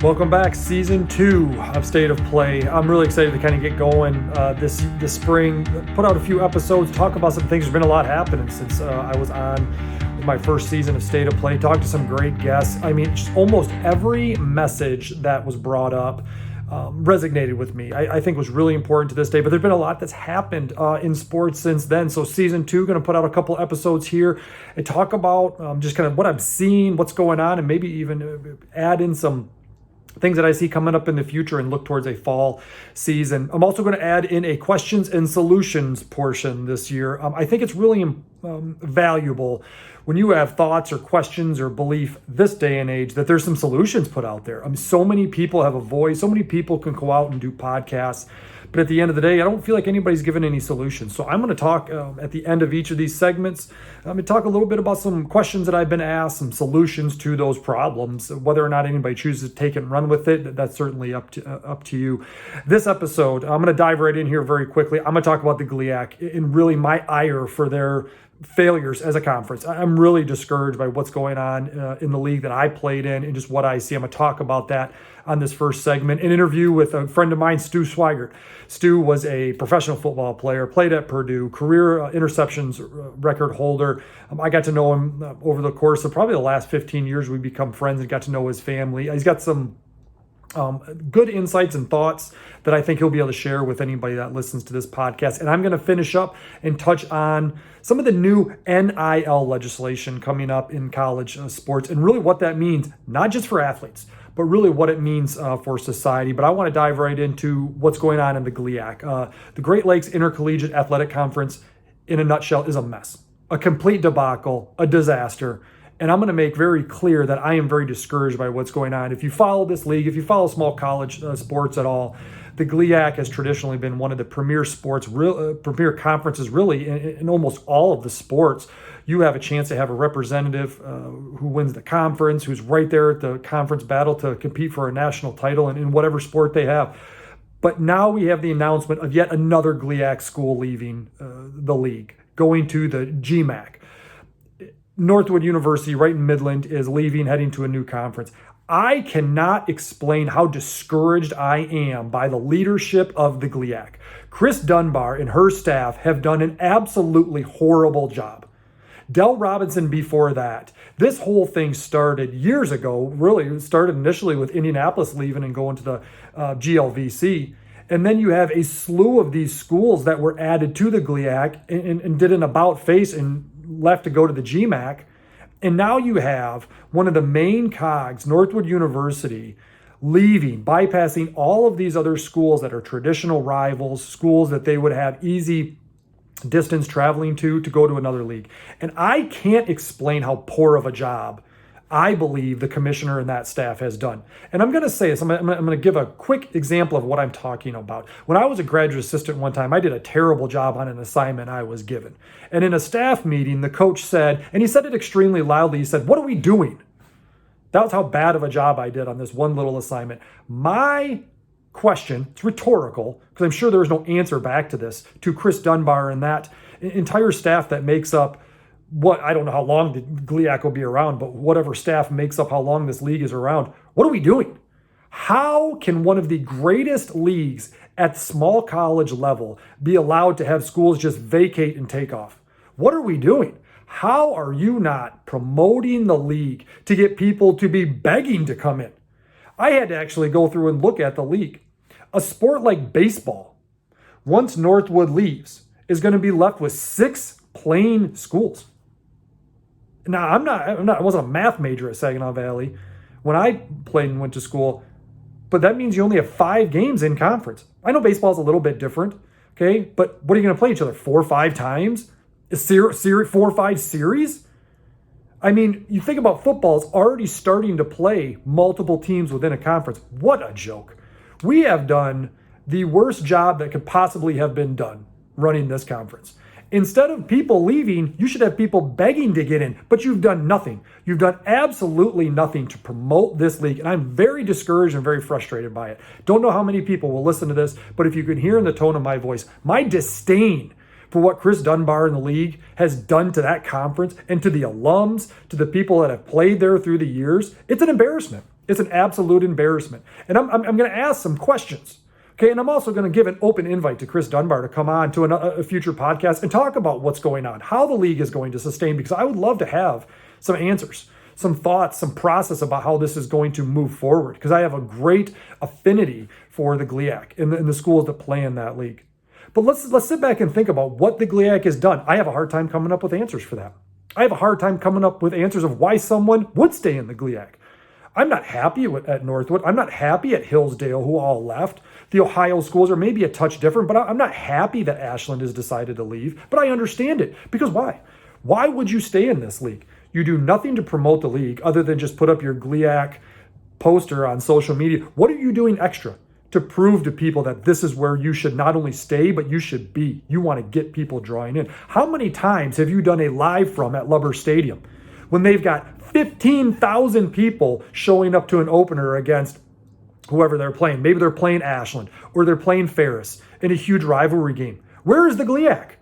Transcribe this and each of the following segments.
Welcome back, Season 2 of State of Play. I'm really excited to kind of get going this spring, put out a few episodes, talk about some things. There's been a lot happening since I was on with my first season of State of Play, talked to some great guests. I mean, just almost every message that was brought up resonated with me. I think was really important to this day, but there's been a lot that's happened in sports since then. So Season 2, going to put out a couple episodes here and talk about just kind of what I'm seeing, what's going on, and maybe even add in some things that I see coming up in the future and look towards a fall season. I'm also going to add in a questions and solutions portion this year. I think it's really valuable when you have thoughts or questions or belief this day and age that there's some solutions put out there. So many people have a voice. So many people can go out and do podcasts. But at the end of the day, I don't feel like anybody's given any solutions. So I'm going to talk at the end of each of these segments. I'm going to talk a little bit about some questions that I've been asked, some solutions to those problems. Whether or not anybody chooses to take it and run with it, that's certainly up to you. This episode, I'm going to dive right in here very quickly. I'm going to talk about the GLIAC and really my ire for their failures as a conference. I'm really discouraged by what's going on in the league that I played in and just what I see. I'm going to talk about that on this first segment. An interview with a friend of mine, Stuart Schweigert. Stu was a professional football player, played at Purdue, career interceptions record holder. I got to know him over the course of probably the last 15 years. We become friends and got to know his family. He's got some good insights and thoughts that I think he'll be able to share with anybody that listens to this podcast. And I'm going to finish up and touch on some of the new NIL legislation coming up in college sports and really what that means, not just for athletes, but really what it means for society. But I want to dive right into what's going on in the GLIAC. The Great Lakes Intercollegiate Athletic Conference, in a nutshell, is a mess, a complete debacle, a disaster. And I'm going to make very clear that I am very discouraged by what's going on. If you follow this league, if you follow small college sports at all, the GLIAC has traditionally been one of the premier sports, premier conferences really in almost all of the sports. You have a chance to have a representative who wins the conference, who's right there at the conference battle to compete for a national title in whatever sport they have. But now we have the announcement of yet another GLIAC school leaving the league, going to the GMAC. Northwood University, right in Midland, is leaving, heading to a new conference. I cannot explain how discouraged I am by the leadership of the GLIAC. Chris Dunbar and her staff have done an absolutely horrible job. Del Robinson before that. This whole thing started years ago. Really, it started initially with Indianapolis leaving and going to the GLVC. And then you have a slew of these schools that were added to the GLIAC and did an about face and left to go to the GMAC. And now you have one of the main cogs, Northwood University, leaving, bypassing all of these other schools that are traditional rivals, schools that they would have easy distance traveling to go to another league. And I can't explain how poor of a job I believe the commissioner and that staff has done. And I'm going to say this, I'm going to give a quick example of what I'm talking about. When I was a graduate assistant one time, I did a terrible job on an assignment I was given. And in a staff meeting, the coach said, and he said it extremely loudly, he said, "What are we doing?" That was how bad of a job I did on this one little assignment. My question, it's rhetorical, because I'm sure there was no answer back to this, to Chris Dunbar and that entire staff that makes up I don't know how long the GLIAC will be around, but whatever staff makes up how long this league is around. What are we doing? How can one of the greatest leagues at small college level be allowed to have schools just vacate and take off? What are we doing? How are you not promoting the league to get people to be begging to come in? I had to actually go through and look at the league. A sport like baseball, once Northwood leaves, is going to be left with 6 plain schools. Now, I wasn't a math major at Saginaw Valley when I played and went to school, but that means you only have 5 games in conference. I know baseball's a little bit different, okay? But what are you going to play each other 4 or 5 times? A 4 or 5 series? I mean, you think about football, it's already starting to play multiple teams within a conference. What a joke. We have done the worst job that could possibly have been done running this conference. Instead of people leaving, you should have people begging to get in, but you've done nothing. You've done absolutely nothing to promote this league, and I'm very discouraged and very frustrated by it. Don't know how many people will listen to this, but if you can hear in the tone of my voice, my disdain for what Chris Dunbar and the league has done to that conference and to the alums, to the people that have played there through the years, it's an embarrassment. It's an absolute embarrassment. And I'm going to ask some questions. Okay, and I'm also going to give an open invite to Chris Dunbar to come on to a future podcast and talk about what's going on, how the league is going to sustain, because I would love to have some answers, some thoughts, some process about how this is going to move forward, because I have a great affinity for the GLIAC and the schools that play in that league. But let's sit back and think about what the GLIAC has done. I have a hard time coming up with answers for that. I have a hard time coming up with answers of why someone would stay in the GLIAC. I'm not happy at Northwood. I'm not happy at Hillsdale, who all left. The Ohio schools are maybe a touch different, but I'm not happy that Ashland has decided to leave. But I understand it, because why? Why would you stay in this league? You do nothing to promote the league other than just put up your GLIAC poster on social media. What are you doing extra to prove to people that this is where you should not only stay, but you should be? You want to get people drawing in. How many times have you done a live from at Lubber Stadium when they've got 15,000 people showing up to an opener against whoever they're playing? Maybe they're playing Ashland or they're playing Ferris in a huge rivalry game. Where is the GLIAC?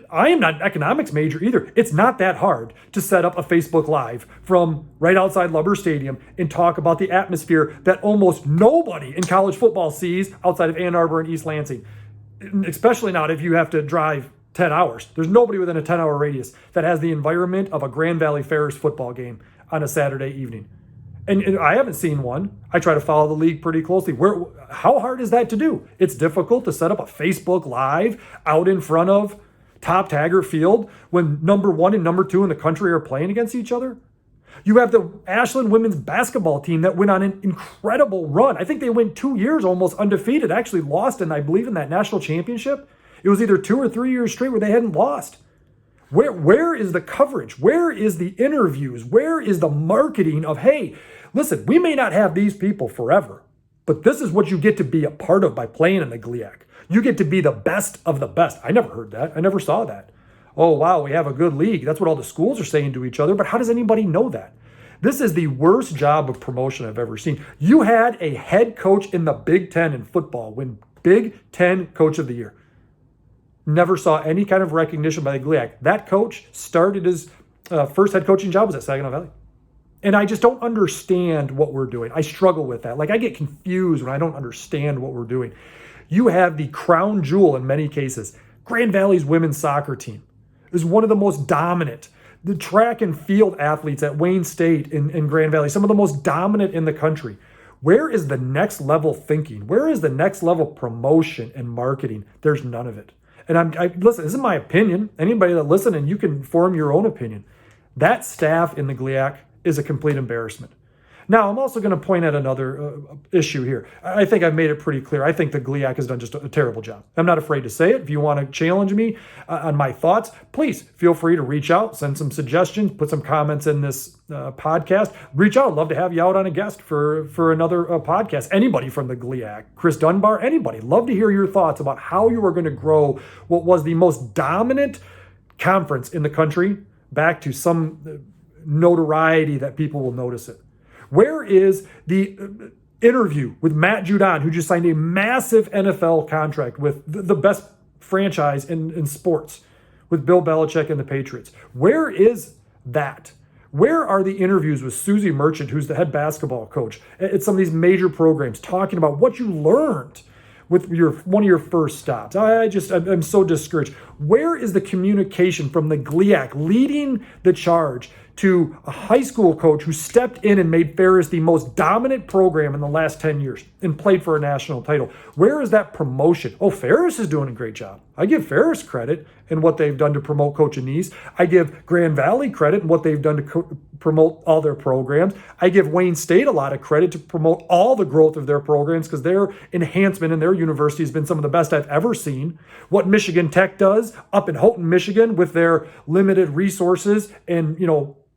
I am not an economics major either. It's not that hard to set up a Facebook Live from right outside Lubber Stadium and talk about the atmosphere that almost nobody in college football sees outside of Ann Arbor and East Lansing, especially not if you have to drive 10 hours. There's nobody within a 10-hour radius that has the environment of a Grand Valley Ferris football game on a Saturday evening. And I haven't seen one. I try to follow the league pretty closely. How hard is that to do? It's difficult to set up a Facebook Live out in front of Top Taggart Field when number 1 and number 2 in the country are playing against each other. You have the Ashland women's basketball team that went on an incredible run. I think they went 2 years almost undefeated, actually lost, and I believe in that national championship. It was either 2 or 3 years straight where they hadn't lost. Where is the coverage? Where is the interviews? Where is the marketing of, hey, listen, we may not have these people forever, but this is what you get to be a part of by playing in the GLIAC. You get to be the best of the best. I never heard that. I never saw that. Oh, wow, we have a good league. That's what all the schools are saying to each other, but how does anybody know that? This is the worst job of promotion I've ever seen. You had a head coach in the Big Ten in football win Big Ten Coach of the Year. Never saw any kind of recognition by the GLIAC. That coach started his first head coaching job was at Saginaw Valley. And I just don't understand what we're doing. I struggle with that. Like, I get confused when I don't understand what we're doing. You have the crown jewel in many cases. Grand Valley's women's soccer team is one of the most dominant. The track and field athletes at Wayne State in Grand Valley, some of the most dominant in the country. Where is the next level thinking? Where is the next level promotion and marketing? There's none of it. And listen, this is my opinion. Anybody that listens, and you can form your own opinion. That staff in the GLIAC is a complete embarrassment. Now, I'm also going to point at another issue here. I think I've made it pretty clear. I think the GLIAC has done just a terrible job. I'm not afraid to say it. If you want to challenge me on my thoughts, please feel free to reach out, send some suggestions, put some comments in this podcast. Reach out. I'd love to have you out on a guest for another podcast. Anybody from the GLIAC, Chris Dunbar, anybody. Love to hear your thoughts about how you are going to grow what was the most dominant conference in the country back to some notoriety that people will notice it. Where is the interview with Matt Judon, who just signed a massive NFL contract with the best franchise in sports with Bill Belichick and the Patriots? Where is that? Where are the interviews with Susie Merchant, who's the head basketball coach at some of these major programs, talking about what you learned with one of your first stops? I'm so discouraged. Where is the communication from the GLIAC leading the charge to a high school coach who stepped in and made Ferris the most dominant program in the last 10 years and played for a national title? Where is that promotion? Oh, Ferris is doing a great job. I give Ferris credit in what they've done to promote Coach Anise. I give Grand Valley credit in what they've done to promote all their programs. I give Wayne State a lot of credit to promote all the growth of their programs, because their enhancement in their university has been some of the best I've ever seen. What Michigan Tech does up in Houghton, Michigan, with their limited resources and,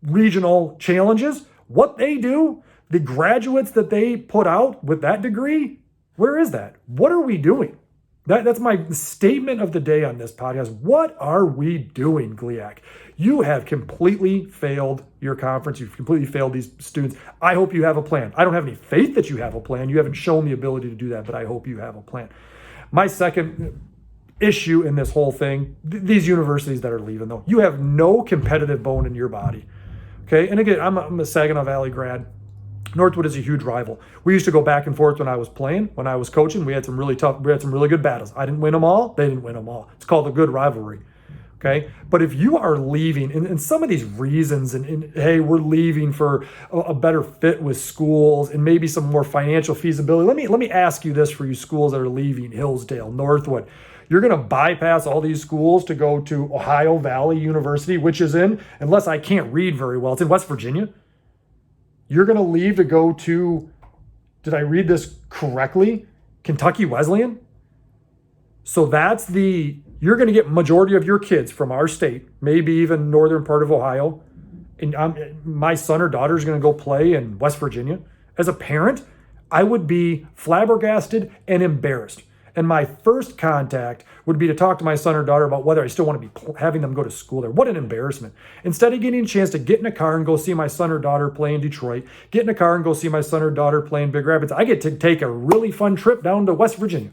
regional challenges, what they do, the graduates that they put out with that degree, where is that? What are we doing? That's my statement of the day on this podcast. What are we doing, GLIAC? You have completely failed your conference. You've completely failed these students. I hope you have a plan. I don't have any faith that you have a plan. You haven't shown the ability to do that, but I hope you have a plan. My second issue in this whole thing, these universities that are leaving, though, you have no competitive bone in your body. Okay, and again, I'm a Saginaw Valley grad. Northwood is a huge rival. We used to go back and forth when I was playing, when I was coaching. We had some really good battles. I didn't win them all. They didn't win them all. It's called a good rivalry. Okay. But if you are leaving, and some of these reasons, and hey, we're leaving for a better fit with schools and maybe some more financial feasibility. Let me ask you this for you schools that are leaving, Hillsdale, Northwood. You're going to bypass all these schools to go to Ohio Valley University, which is unless I can't read very well, it's in West Virginia. You're going to leave to go to, did I read this correctly? Kentucky Wesleyan? So you're going to get majority of your kids from our state, maybe even northern part of Ohio. And my son or daughter is going to go play in West Virginia. As a parent, I would be flabbergasted and embarrassed. And my first contact would be to talk to my son or daughter about whether I still want to be having them go to school there. What an embarrassment. Instead of getting a chance to get in a car and go see my son or daughter play in Detroit, get in a car and go see my son or daughter play in Big Rapids, I get to take a really fun trip down to West Virginia.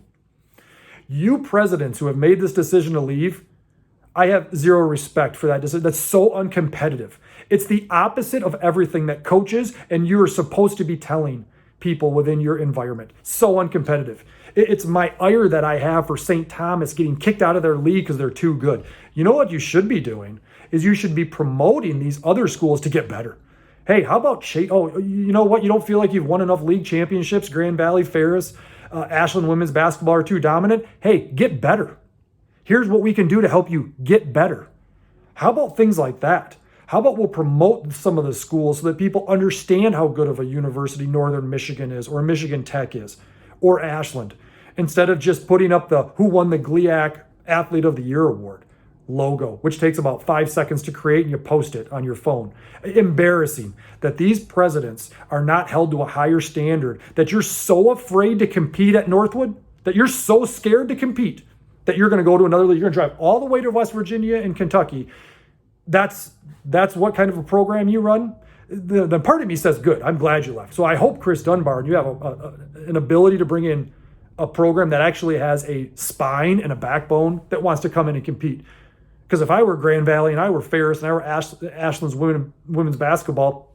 You presidents who have made this decision to leave, I have zero respect for that decision. That's so uncompetitive. It's the opposite of everything that coaches and you are supposed to be telling people within your environment. So uncompetitive. It's my ire that I have for St. Thomas getting kicked out of their league because they're too good. You know what you should be doing is you should be promoting these other schools to get better. Hey, how about you know what? You don't feel like you've won enough league championships? Grand Valley, Ferris, Ashland women's basketball are too dominant. Hey, get better. Here's what we can do to help you get better. How about things like that? How about we'll promote some of the schools so that people understand how good of a university Northern Michigan is, or Michigan Tech is, or Ashland, instead of just putting up the who won the GLIAC Athlete of the Year award logo, which takes about 5 seconds to create and you post it on your phone. Embarrassing that these presidents are not held to a higher standard, that you're so afraid to compete at Northwood, that you're so scared to compete, that you're going to go to another league. You're going to drive all the way to West Virginia and Kentucky. That's what kind of a program you run. The part of me says, good, I'm glad you left. So I hope, Chris Dunbar, and you have an ability to bring in a program that actually has a spine and a backbone that wants to come in and compete. Because if I were Grand Valley and I were Ferris and I were Ashland's women's basketball,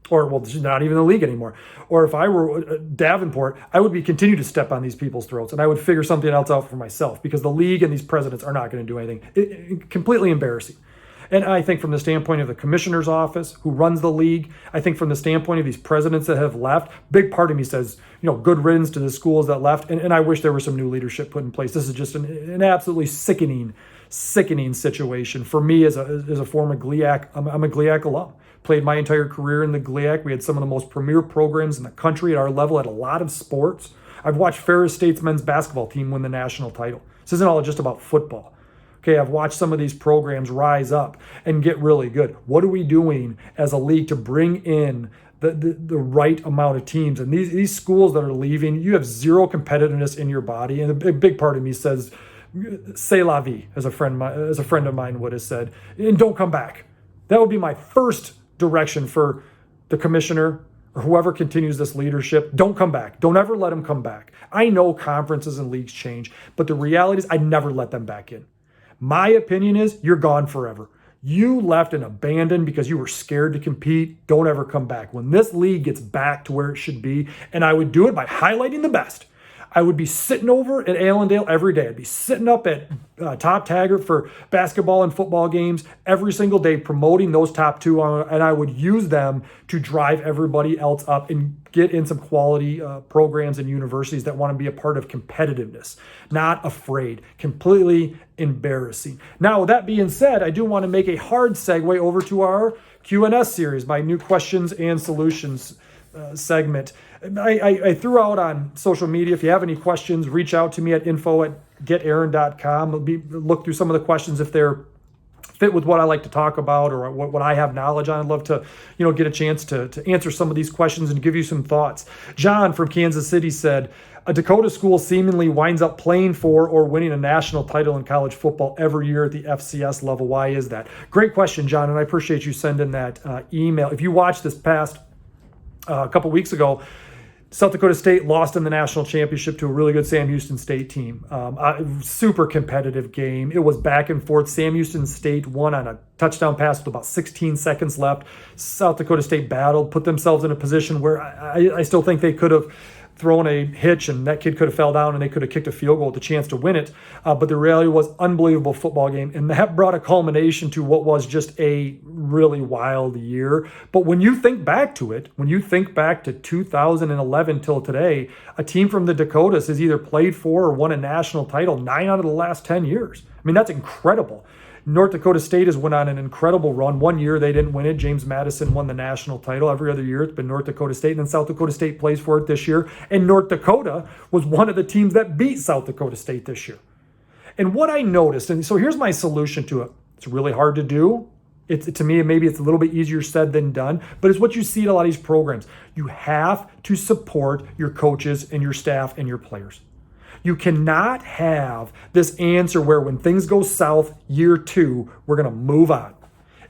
or well, she's not even in the league anymore, or if I were Davenport, I would continue to step on these people's throats and I would figure something else out for myself, because the league and these presidents are not going to do anything. Completely embarrassing. And I think from the standpoint of the commissioner's office who runs the league, I think from the standpoint of these presidents that have left, big part of me says, good riddance to the schools that left. And I wish there was some new leadership put in place. This is just an absolutely sickening situation. For me as a former GLIAC, I'm a GLIAC alum. Played my entire career in the GLIAC. We had some of the most premier programs in the country at our level at a lot of sports. I've watched Ferris State's men's basketball team win the national title. This isn't all just about football. Okay, I've watched some of these programs rise up and get really good. What are we doing as a league to bring in the right amount of teams? And these schools that are leaving, you have zero competitiveness in your body. And a big part of me says, c'est la vie, as a friend of mine would have said, and don't come back. That would be my first direction for the commissioner or whoever continues this leadership. Don't come back. Don't ever let them come back. I know conferences and leagues change, but the reality is I never let them back in. My opinion is you're gone forever. You left and abandoned because you were scared to compete. Don't ever come back. When this league gets back to where it should be, and I would do it by highlighting the best. I would be sitting over at Allendale every day. I'd be sitting up at Top Taggart for basketball and football games every single day, promoting those top two, and I would use them to drive everybody else up and get in some quality programs and universities that want to be a part of competitiveness, not afraid. Completely embarrassing. Now, with that being said, I do want to make a hard segue over to our Q&S series, my new questions and solutions segment. I threw out on social media, if you have any questions, reach out to me at info@getaaron.com. Look through some of the questions if they're fit with what I like to talk about or what I have knowledge on. I'd love to, get a chance to answer some of these questions and give you some thoughts. John from Kansas City said, a Dakota school seemingly winds up playing for or winning a national title in college football every year at the FCS level. Why is that? Great question, John, and I appreciate you sending that email. If you watched this past a couple weeks ago, South Dakota State lost in the national championship to a really good Sam Houston State team. Super competitive game. It was back and forth. Sam Houston State won on a touchdown pass with about 16 seconds left. South Dakota State battled, put themselves in a position where I still think they could have thrown a hitch and that kid could have fell down and they could have kicked a field goal with the chance to win it. But the reality was unbelievable football game. And that brought a culmination to what was just a really wild year. But when you think back to it, when you think back to 2011 till today, a team from the Dakotas has either played for or won a national title 9 out of the last 10 years. I mean, that's incredible. North Dakota State has went on an incredible run. One year they didn't win it. James Madison won the national title. Every other year it's been North Dakota State, and then South Dakota State plays for it this year. And North Dakota was one of the teams that beat South Dakota State this year. And what I noticed, and so here's my solution to it. It's really hard to do. To me, maybe it's a little bit easier said than done, but it's what you see in a lot of these programs. You have to support your coaches and your staff and your players. You cannot have this answer where when things go south year 2, we're going to move on.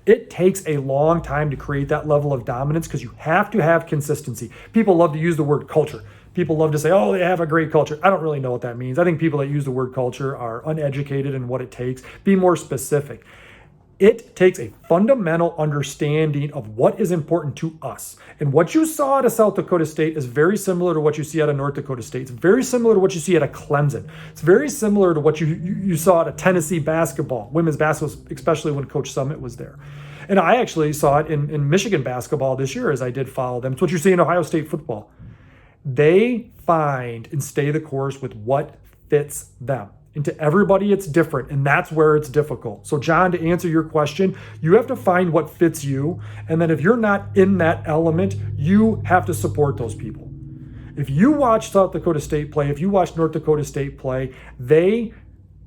It takes a long time to create that level of dominance because you have to have consistency. People love to use the word culture. People love to say, oh, they have a great culture. I don't really know what that means. I think people that use the word culture are uneducated in what it takes. Be more specific. It takes a fundamental understanding of what is important to us. And what you saw at a South Dakota State is very similar to what you see at a North Dakota State. It's very similar to what you see at a Clemson. It's very similar to what you saw at a Tennessee basketball, women's basketball, especially when Coach Summit was there. And I actually saw it in Michigan basketball this year as I did follow them. It's what you see in Ohio State football. They find and stay the course with what fits them. And to everybody, it's different, and that's where it's difficult. So, John, to answer your question, you have to find what fits you, and then if you're not in that element, you have to support those people. If you watch South Dakota State play, if you watch North Dakota State play, they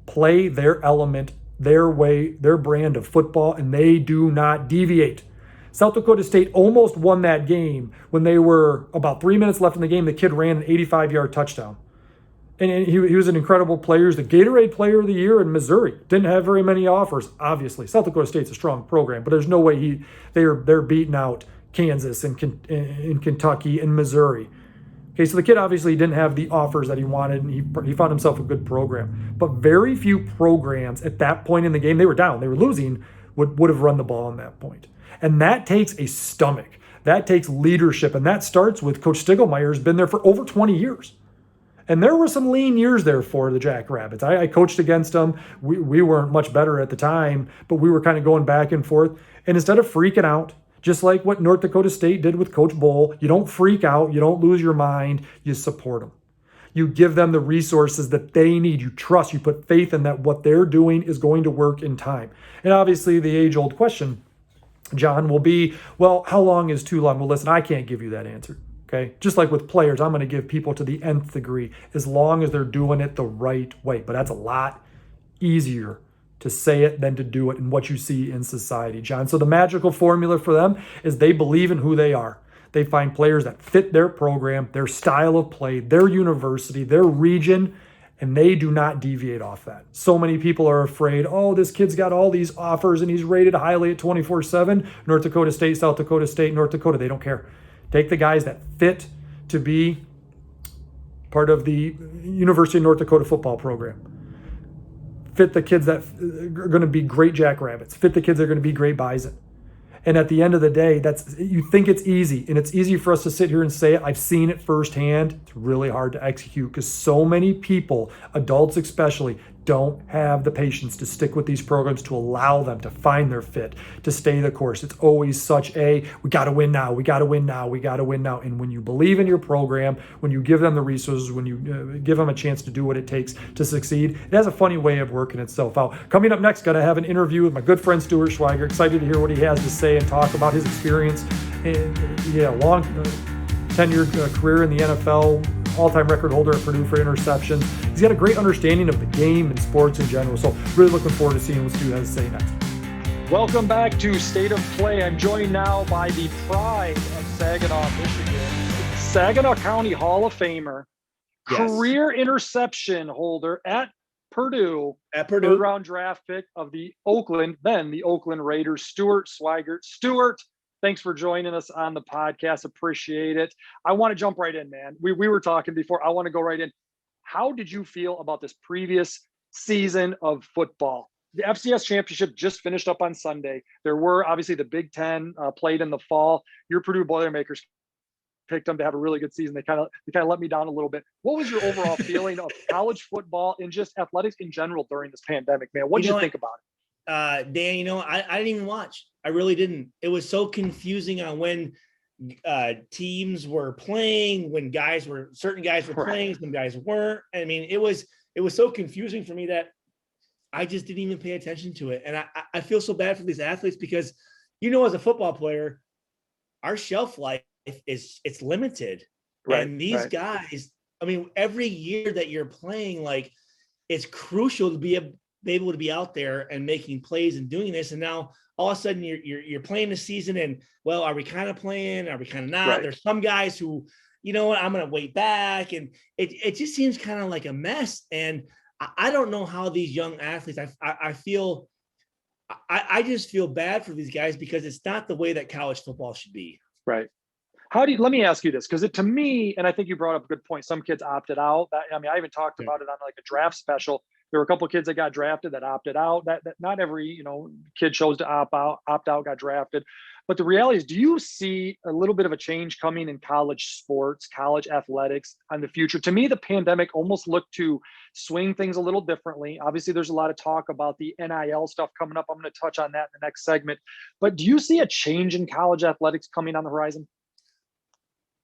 play their element, their way, their brand of football, and they do not deviate. South Dakota State almost won that game when they were about 3 minutes left in the game. The kid ran an 85-yard touchdown. And he was an incredible player. He was the Gatorade Player of the Year in Missouri. Didn't have very many offers, obviously. South Dakota State's a strong program, but there's no way they're beating out Kansas and Kentucky and Missouri. Okay, so the kid obviously didn't have the offers that he wanted, and he found himself a good program. But very few programs at that point in the game, they were down, they were losing, would have run the ball on that point. And that takes a stomach. That takes leadership, and that starts with Coach Stiglmeier's been there for over 20 years. And there were some lean years there for the Jackrabbits. I coached against them. We weren't much better at the time, but we were kind of going back and forth. And instead of freaking out, just like what North Dakota State did with Coach Bull, you don't freak out. You don't lose your mind. You support them. You give them the resources that they need. You trust. You put faith in that what they're doing is going to work in time. And obviously the age-old question, John, will be, well, how long is too long? Well, listen, I can't give you that answer. Okay, just like with players, I'm going to give people to the nth degree as long as they're doing it the right way. But that's a lot easier to say it than to do it in what you see in society, John. So the magical formula for them is they believe in who they are. They find players that fit their program, their style of play, their university, their region, and they do not deviate off that. So many people are afraid, oh, this kid's got all these offers and he's rated highly at 24/7. North Dakota State, South Dakota State, North Dakota, they don't care. Take the guys that fit to be part of the University of North Dakota football program. Fit the kids that are going to be great Jackrabbits. Fit the kids that are going to be great Bison. And at the end of the day, you think it's easy. And it's easy for us to sit here and say it. I've seen it firsthand. It's really hard to execute because so many people, adults especially, don't have the patience to stick with these programs to allow them to find their fit, to stay the course. It's always such we got to win now, we got to win now, we got to win now. And when you believe in your program, when you give them the resources, when you give them a chance to do what it takes to succeed, it has a funny way of working itself out. Coming up next, going to have an interview with my good friend Stuart Schweigert. Excited to hear what he has to say and talk about his experience and long tenured career in the NFL, all-time record holder at Purdue for interceptions. He's got a great understanding of the game and sports in general. So really looking forward to seeing what Stu has to say next. Welcome back to State of Play. I'm joined now by the pride of Saginaw, Michigan, Saginaw County Hall of Famer, career interception holder at Purdue, third-round draft pick of the Oakland Raiders, Stuart Schweigert. Stuart, Thanks for joining us on the podcast. Appreciate it. I want to jump right in, man. We were talking before. I want to go right in. How did you feel about this previous season of football? The FCS championship just finished up on Sunday. There were obviously the Big Ten played in the fall. Your Purdue Boilermakers picked them to have a really good season. They kind of let me down a little bit. What was your overall feeling of college football and just athletics in general during this pandemic, man? What did you think about it? Dan, I didn't even watch. I really didn't. It was so confusing on when teams were playing, when certain guys were playing, some guys weren't. I mean, it was so confusing for me that I just didn't even pay attention to it. And I feel so bad for these athletes because, as a football player, our shelf life it's limited. Right. And these guys, I mean, every year that you're playing, like, it's crucial to be able to be out there and making plays and doing this. And now all of a sudden you're playing the season and, well, are we kind of playing? Are we kind of not? Right. There's some guys who, I'm going to wait back. And it just seems kind of like a mess. And I don't know how these young athletes, I just feel bad for these guys because it's not the way that college football should be. Right. Let me ask you this, because to me, and I think you brought up a good point, some kids opted out. I even talked about it on like a draft special. There were a couple of kids that got drafted that opted out. That not every, kid chose to opt out, got drafted. But the reality is, do you see a little bit of a change coming in college sports, college athletics in the future? To me, the pandemic almost looked to swing things a little differently. Obviously, there's a lot of talk about the NIL stuff coming up. I'm going to touch on that in the next segment. But do you see a change in college athletics coming on the horizon?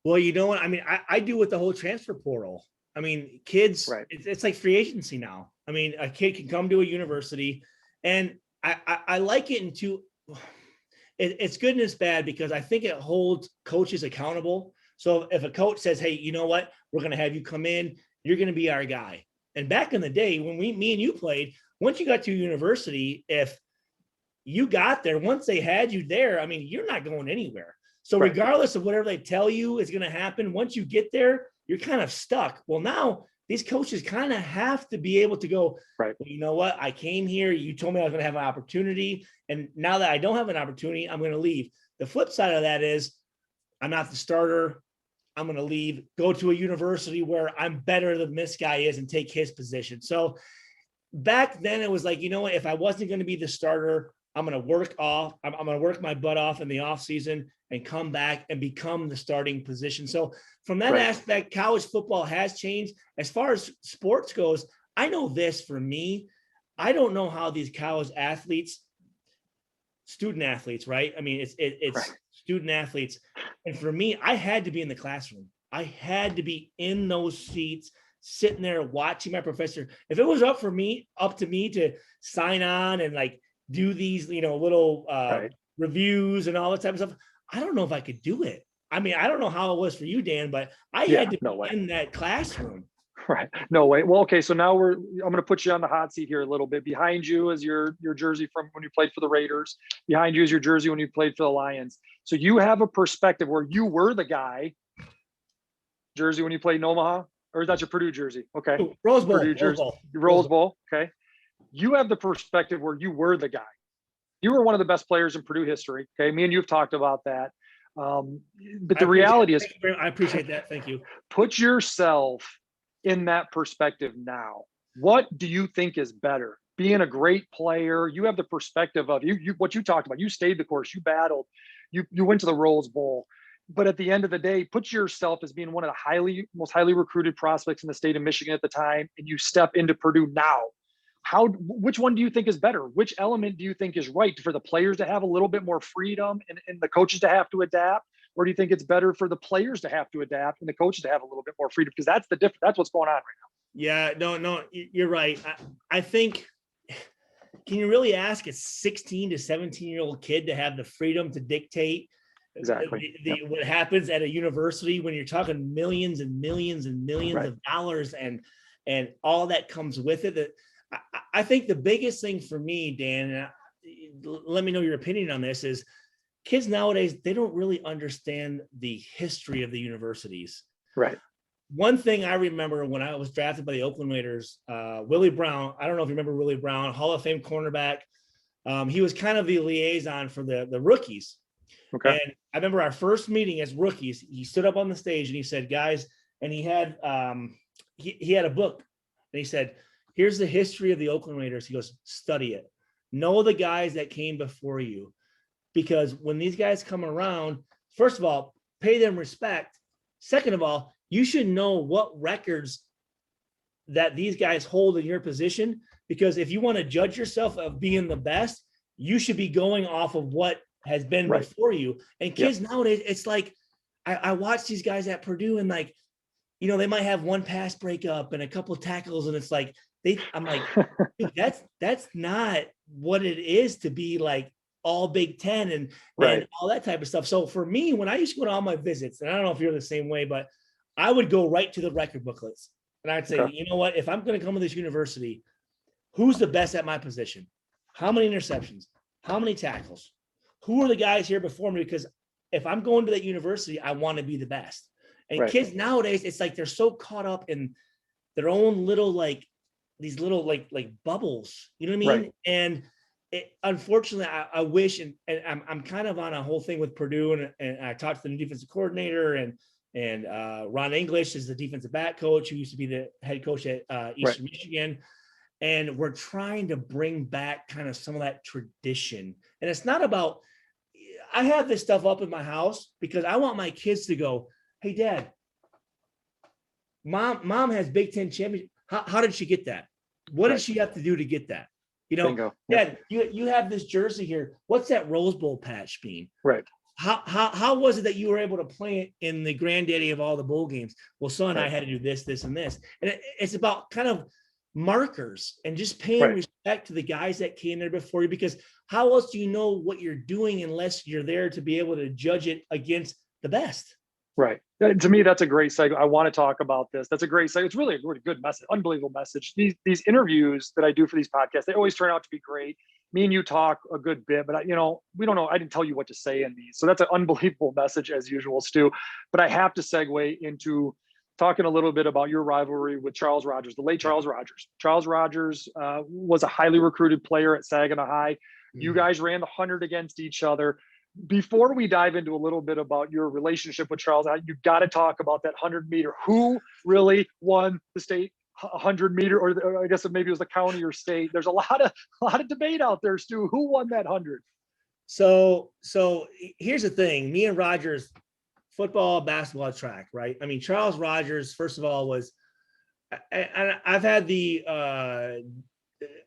Well, you know what? I mean, I do with the whole transfer portal. I mean, kids, it's like free agency now. I mean, a kid can come to a university, and I like it in two. It's good and it's bad because I think it holds coaches accountable. So if a coach says, hey, you know what, we're going to have you come in, you're going to be our guy. And back in the day when me and you played, once you got to university, if you got there, once they had you there, I mean, you're not going anywhere. So regardless of whatever they tell you is going to happen, once you get there, you're kind of stuck. Well, now these coaches kind of have to be able to go, well, you know what? I came here. You told me I was going to have an opportunity. And now that I don't have an opportunity, I'm going to leave. The flip side of that is I'm not the starter. I'm going to leave, go to a university where I'm better than this guy is and take his position. So back then it was like, you know what? If I wasn't going to be the starter, I'm going to work my butt off in the off season and come back and become the starting position. So from that aspect, college football has changed. As far as sports goes, I know this for me, I don't know how these college athletes, student athletes, right? I mean, it's student athletes. And for me, I had to be in the classroom. I had to be in those seats, sitting there watching my professor. If it was up to me to sign on and like do these, little reviews and all that type of stuff, I don't know if I could do it. I mean, I don't know how it was for you, Dan, but I had to be in that classroom. Right. No way. Well, okay. So now I'm going to put you on the hot seat here a little bit. Behind you is your jersey from when you played for the Raiders. Behind you is your jersey when you played for the Lions. So you have a perspective where you were the guy jersey when you played in Omaha, or is that your Purdue jersey? Okay. Rose Bowl. Purdue jersey. Rose Bowl. Okay. You have the perspective where you were the guy. You were one of the best players in Purdue history. Okay. Me and you have talked about that. But the reality is, I appreciate that. Thank you. Put yourself in that perspective now. What do you think is better? Being a great player, you have the perspective of you what you talked about. You stayed the course, you battled, you went to the Rose Bowl. But at the end of the day, put yourself as being one of the most highly recruited prospects in the state of Michigan at the time, and you step into Purdue now. Which one do you think is better? Which element do you think is right for the players to have a little bit more freedom and the coaches to have to adapt? Or do you think it's better for the players to have to adapt and the coaches to have a little bit more freedom? Because that's the difference. That's what's going on right now. Yeah, no, you're right. I think, can you really ask a 16 to 17-year-old kid to have the freedom to dictate exactly what happens at a university when you're talking millions and millions and millions of dollars and all that comes with it? I think the biggest thing for me, Dan, let me know your opinion on this, is kids nowadays, they don't really understand the history of the universities. Right. One thing I remember when I was drafted by the Oakland Raiders, Willie Brown, I don't know if you remember Willie Brown, Hall of Fame cornerback. He was kind of the liaison for the rookies. Okay. And I remember our first meeting as rookies, he stood up on the stage and he said, guys, and he had he had a book, and he said, here's the history of the Oakland Raiders. He goes, study it. Know the guys that came before you, because when these guys come around, first of all, pay them respect. Second of all, you should know what records that these guys hold in your position, because if you want to judge yourself of being the best, you should be going off of what has been Right. before you. And kids nowadays, it's like, I watch these guys at Purdue, and like, you know, they might have one pass breakup and a couple of tackles, and it's like, I'm like, dude, that's not what it is to be like all Big Ten and all that type of stuff. So for me, when I used to go to all my visits, and I don't know if you're the same way, but I would go right to the record booklets. And I'd say, you know what, if I'm going to come to this university, who's the best at my position? How many interceptions? How many tackles? Who are the guys here before me? Because if I'm going to that university, I want to be the best. And kids nowadays, it's like they're so caught up in their own little, like, these little like bubbles, you know what I mean? Right. And unfortunately, I wish, and I'm kind of on a whole thing with Purdue, and I talked to the new defensive coordinator, and Ron English is the defensive back coach who used to be the head coach at Eastern Michigan. And we're trying to bring back kind of some of that tradition. And it's not about, I have this stuff up in my house because I want my kids to go, hey, Dad, mom has Big Ten championship. How did she get that? What did she have to do to get that? You know, Bingo. Dad, you have this jersey here. What's that Rose Bowl patch mean? Right. How was it that you were able to play it in the granddaddy of all the bowl games? Well, son, I had to do this, this, and this. And it's about kind of markers and just paying respect to the guys that came there before you, because how else do you know what you're doing unless you're there to be able to judge it against the best? Right. To me, that's a great segue. I want to talk about this. That's a great segue. It's really a really good message, unbelievable message. These interviews that I do for these podcasts, they always turn out to be great. Me and you talk a good bit, but we don't know. I didn't tell you what to say in these. So that's an unbelievable message as usual, Stu. But I have to segue into talking a little bit about your rivalry with Charles Rogers, the late Charles Rogers. Charles Rogers was a highly recruited player at Saginaw High. You guys ran the 100 against each other. Before we dive into a little bit about your relationship with Charles, you got to talk about that 100-meter. Who really won the state 100-meter, or I guess maybe it was the county or state? There's a lot of debate out there, Stu. Who won that 100? So here's the thing: me and Rogers, football, basketball, track, right? I mean, Charles Rogers, first of all, was, I've had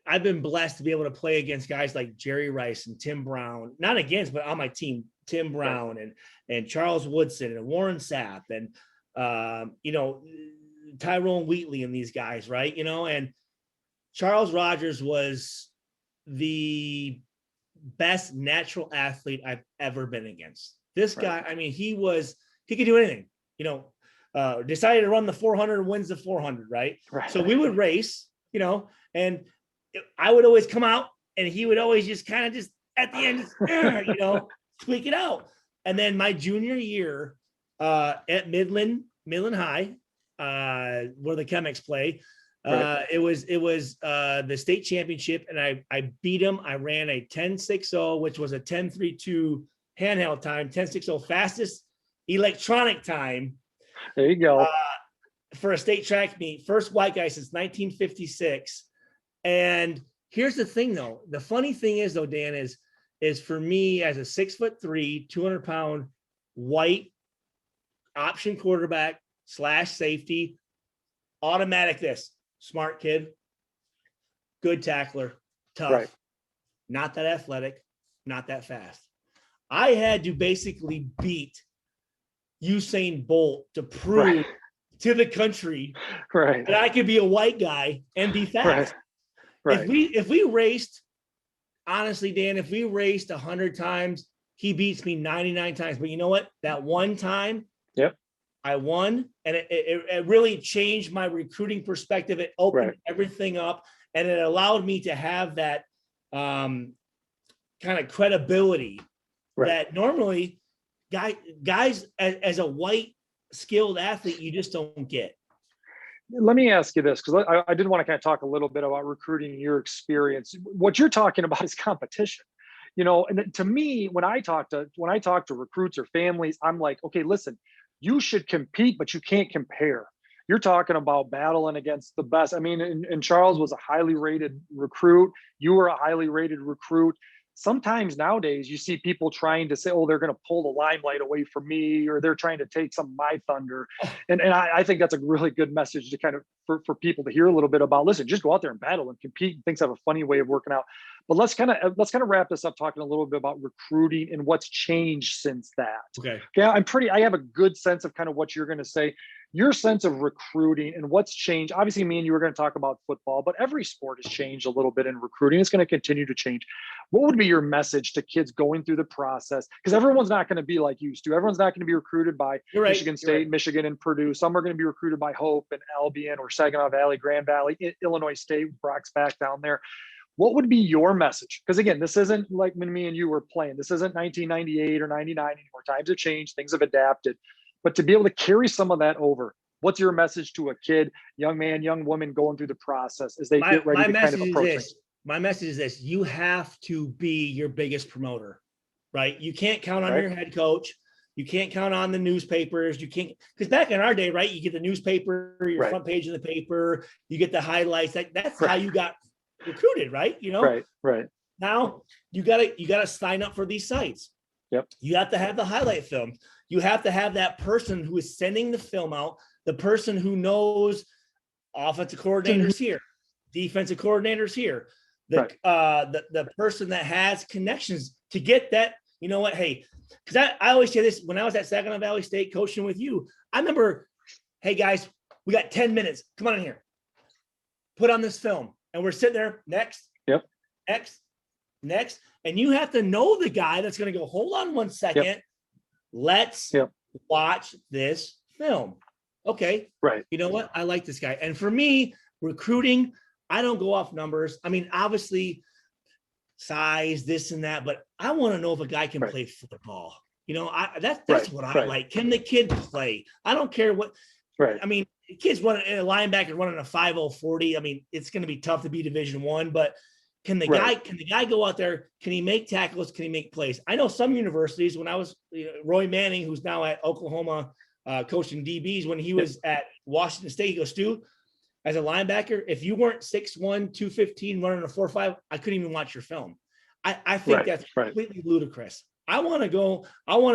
I've been blessed to be able to play against guys like Jerry Rice and Tim Brown, not against, but on my team, Tim Brown and Charles Woodson and Warren Sapp and, Tyrone Wheatley and these guys, right? And Charles Rogers was the best natural athlete I've ever been against. This guy, I mean, he could do anything, decided to run the 400 and wins the 400, right? So we would race, and I would always come out and he would always just kind of just at the end, tweak it out. And then my junior year at Midland High, where the Chemics play, it was the state championship, and I beat him. I ran a 10.60, which was a 10.32 handheld time, 10.60 fastest electronic time. There you go. For a state track meet, first white guy since 1956. And here's the thing, though. The funny thing is, though, Dan, is for me as a 6'3", 200-pound white option quarterback / safety, automatic smart kid, good tackler, tough, not that athletic, not that fast. I had to basically beat Usain Bolt to prove to the country that I could be a white guy and be fast. Right. If we raced, honestly, Dan, if we raced 100 times, he beats me 99 times. But you know what? That one time, I won, and it really changed my recruiting perspective. It opened everything up, and it allowed me to have that kind of credibility that normally guys as a white skilled athlete, you just don't get. Let me ask you this, because I did want to kind of talk a little bit about recruiting, your experience. What you're talking about is competition. And to me, when I talk to recruits or families, I'm like, okay, listen, you should compete, but you can't compare. You're talking about battling against the best. I mean, and Charles was a highly rated recruit. You were a highly rated recruit. Sometimes nowadays you see people trying to say, oh, they're going to pull the limelight away from me, or they're trying to take some of my thunder. And I think that's a really good message to kind of for people to hear a little bit about. Listen, just go out there and battle and compete. Things have a funny way of working out. But let's kind of wrap this up talking a little bit about recruiting and what's changed since that. Okay. I have a good sense of kind of what you're going to say. Your sense of recruiting and what's changed. Obviously, me and you were going to talk about football, but every sport has changed a little bit in recruiting. It's going to continue to change. What would be your message to kids going through the process? Because everyone's not going to be like you, Stu. Everyone's not going to be recruited by Michigan State, Michigan, and Purdue. Some are going to be recruited by Hope and Albion or Saginaw Valley, Grand Valley, Illinois State, Brock's back down there. What would be your message? Because again, this isn't like when me and you were playing. This isn't 1998 or 99 anymore. Times have changed. Things have adapted. But to be able to carry some of that over, what's your message to a kid, young man, young woman going through the process as they get ready to kind of approach things? My message is this: you have to be your biggest promoter, right? You can't count on your head coach. You can't count on the newspapers. You can't, because back in our day, right? You get the newspaper, your front page of the paper, you get the highlights. That's how you got recruited, right? Right. Now you gotta sign up for these sites. Yep. You have to have the highlight film. You have to have that person who is sending the film out, the person who knows offensive coordinators here, defensive coordinators here, the person that has connections to get that. You know what? Hey, because I always say this when I was at Saginaw Valley State coaching with you. I remember, hey guys, we got 10 minutes. Come on in here. Put on this film. And we're sitting there next. Yep. Next. And you have to know the guy that's going to go, hold on one second. Yep. Let's watch this film. Okay. Right. You know what? I like this guy. And for me, recruiting, I don't go off numbers. I mean, obviously size, this and that, but I want to know if a guy can play football. That's what I like. Can the kid play? I don't care what. Right. I mean, kids running a linebacker running a 5.0 40. I mean, it's going to be tough to be Division I, but can the guy go out there? Can he make tackles? Can he make plays? I know some universities, when I was Roy Manning, who's now at Oklahoma coaching DBs, when he was at Washington State, he goes, Stu, as a linebacker, if you weren't 6'1", 215 running a 4.5, I couldn't even watch your film. I think that's completely ludicrous. I want to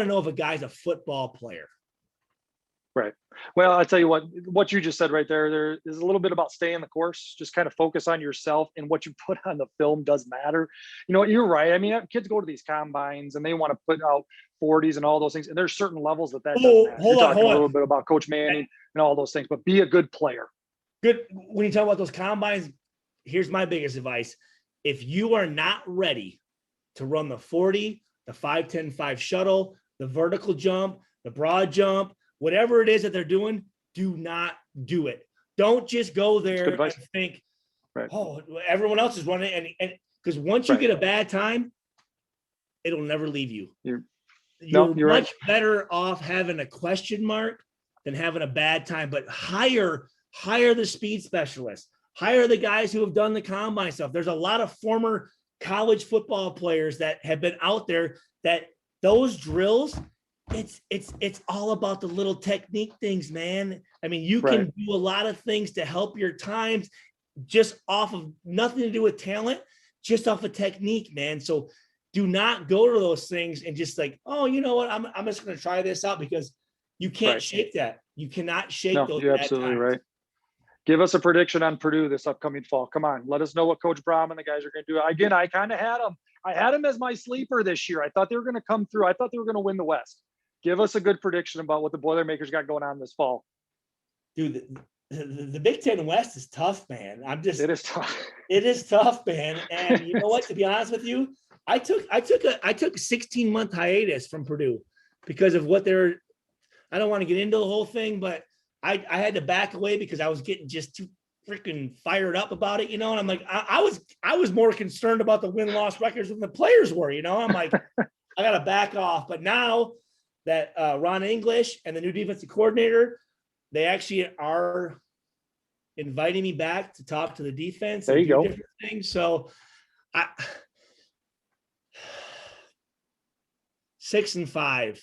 know if a guy's a football player. Right. Well, I'll tell you what you just said right there is a little bit about staying the course, just kind of focus on yourself, and what you put on the film does matter. You're right. I mean, kids go to these combines and they want to put out 40s and all those things. And there's certain levels that does matter. You're talking a little bit about Coach Manning and all those things, but be a good player. Good. When you talk about those combines, here's my biggest advice. If you are not ready to run the 40, the 5, 5 shuttle, the vertical jump, the broad jump, whatever it is that they're doing, do not do it. Don't just go there and think, oh, everyone else is running. And because once you get a bad time, it'll never leave you. You're much better off having a question mark than having a bad time. But hire the speed specialists, hire the guys who have done the combine stuff. There's a lot of former college football players that have been out there that those drills, it's all about the little technique things, man. I mean, you can do a lot of things to help your times just off of nothing to do with talent, just off of technique, man. So do not go to those things and just like, oh, you know what? I'm just going to try this out, because you can't shake that. You cannot shake those. You're absolutely right. Give us a prediction on Purdue this upcoming fall. Come on, let us know what Coach Braum and the guys are going to do. Again, I kind of had them. I had them as my sleeper this year. I thought they were going to come through. I thought they were going to win the West. Give us a good prediction about what the Boilermakers got going on this fall. Dude, the Big Ten West is tough, man. It is tough. It is tough, man. And you know what? To be honest with you, I took a 16-month hiatus from Purdue because of what they're. I don't want to get into the whole thing, but I had to back away because I was getting just too freaking fired up about it, And I'm like, I was more concerned about the win-loss records than the players were, I'm like, I got to back off. But now that Ron English and the new defensive coordinator, they actually are inviting me back to talk to the defense. There you go. Different things. So 6-5.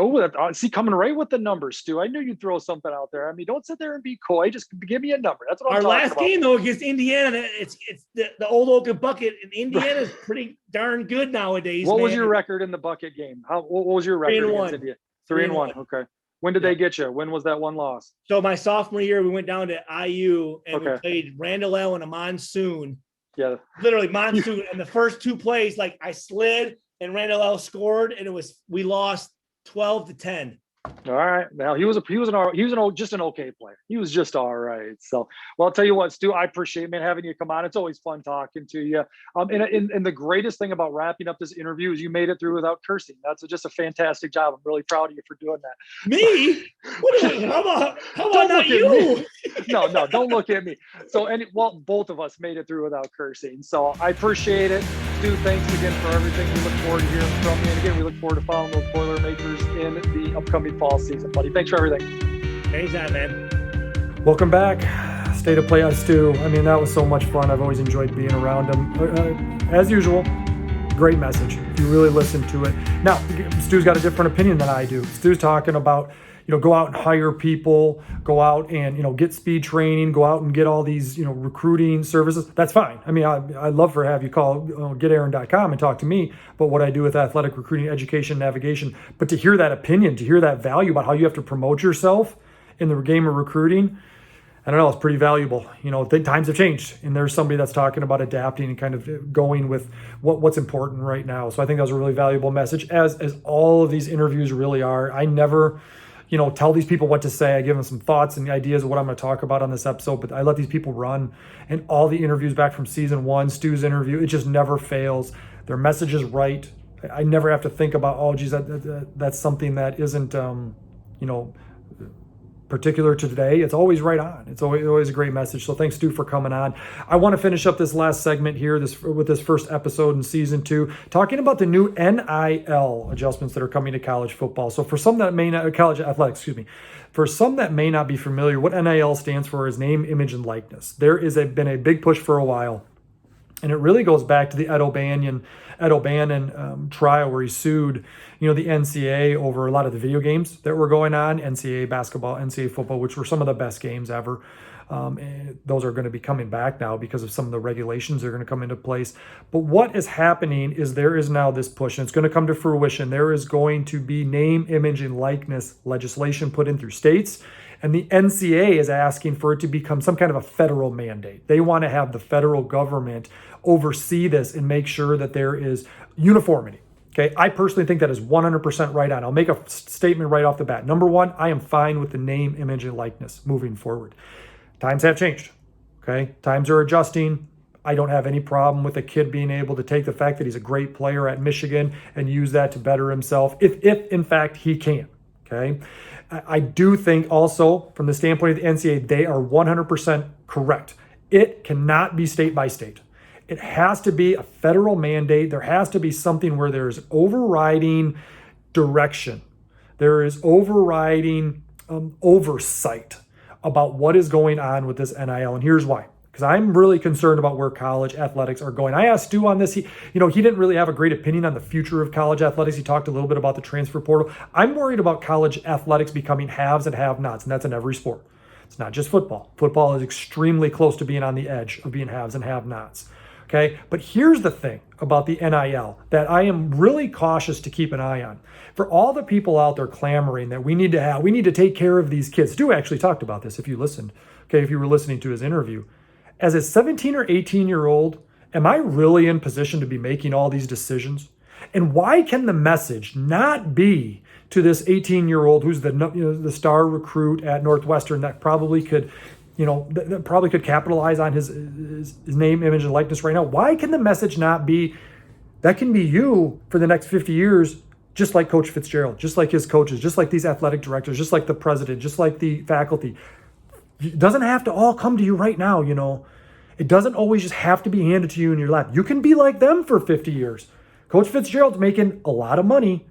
Oh, see, coming right with the numbers, Stu. I knew you'd throw something out there. I mean, don't sit there and be coy. Just give me a number. That's what I'm talking about. Our last game, though, against Indiana, it's the old Oaken Bucket, and Indiana's pretty darn good nowadays. What was your record in the bucket game? What was your record? 3-1. 3-1. Okay. When did they get you? When was that one loss? So my sophomore year, we went down to IU, and we played Randall L in a monsoon. Yeah. Literally monsoon. And the first 2 plays, like I slid, and Randall L scored, and we lost 12-10. All right. Now just an okay player. He was just all right. So, well, I'll tell you what, Stu, I appreciate, man, having you come on. It's always fun talking to you. And the greatest thing about wrapping up this interview is you made it through without cursing. That's just a fantastic job. I'm really proud of you for doing that. Me? How about not you? No, don't look at me. So, both of us made it through without cursing. So I appreciate it. Stu, thanks again for everything. We look forward to hearing from you. And again, we look forward to following those Boilermakers in the upcoming fall season, buddy. Thanks for everything. Anytime, man. Welcome back. State of Play on Stu. I mean, that was so much fun. I've always enjoyed being around him. As usual, great message. If you really listen to it. Now, Stu's got a different opinion than I do. Stu's talking about, go out and hire people, go out and, get speed training, go out and get all these, recruiting services. That's fine. I mean, I'd love to have you call getaaron.com and talk to me about what I do with athletic recruiting, education, navigation. But to hear that opinion, to hear that value about how you have to promote yourself in the game of recruiting, I don't know, it's pretty valuable. Times have changed, and there's somebody that's talking about adapting and kind of going with what's important right now. So I think that was a really valuable message, as all of these interviews really are. I never tell these people what to say. I give them some thoughts and ideas of what I'm going to talk about on this episode, but I let these people run. And all the interviews back from season 1, Stu's interview, it just never fails. Their message is right. I never have to think about, oh, geez, that's something that isn't, particular to today. It's always right on. It's always a great message. So thanks, Stu, for coming on. I want to finish up this last segment here with this first episode in season 2, talking about the new NIL adjustments that are coming to college football. So for some that may not, college athletics, for some that may not be familiar, what NIL stands for is name, image, and likeness. There is been a big push for a while, and it really goes back to the Ed O'Bannon trial where he sued, the NCAA over a lot of the video games that were going on, NCAA basketball, NCAA football, which were some of the best games ever. And those are going to be coming back now because of some of the regulations that are going to come into place. But what is happening is there is now this push, and it's going to come to fruition. There is going to be name, image, and likeness legislation put in through states. And the NCAA is asking for it to become some kind of a federal mandate. They want to have the federal government oversee this and make sure that there is uniformity. Okay, I personally think that is 100% right on. I'll make a statement right off the bat. Number one, I am fine with the name, image, and likeness moving forward. Times have changed. Okay, times are adjusting. I don't have any problem with a kid being able to take the fact that he's a great player at Michigan and use that to better himself, if in fact he can. Okay, I do think also from the standpoint of the NCAA, they are 100% correct. It cannot be state by state. It has to be a federal mandate. There has to be something where there's overriding direction. There is overriding oversight about what is going on with this NIL. And here's why. Because I'm really concerned about where college athletics are going. I asked Stu on this. He didn't really have a great opinion on the future of college athletics. He talked a little bit about the transfer portal. I'm worried about college athletics becoming haves and have-nots, and that's in every sport. It's not just football. Football is extremely close to being on the edge of being haves and have-nots. Okay, but here's the thing about the NIL that I am really cautious to keep an eye on. For all the people out there clamoring that we need to take care of these kids. Stu actually talked about this if you listened. Okay, if you were listening to his interview. As a 17 or 18-year-old, am I really in position to be making all these decisions? And why can the message not be to this 18-year-old who's the star recruit at Northwestern that probably could capitalize on his name, image, and likeness right now? Why can the message not be, that can be you for the next 50 years, just like Coach Fitzgerald, just like his coaches, just like these athletic directors, just like the president, just like the faculty. It doesn't have to all come to you right now, It doesn't always just have to be handed to you in your lap. You can be like them for 50 years. Coach Fitzgerald's making a lot of money,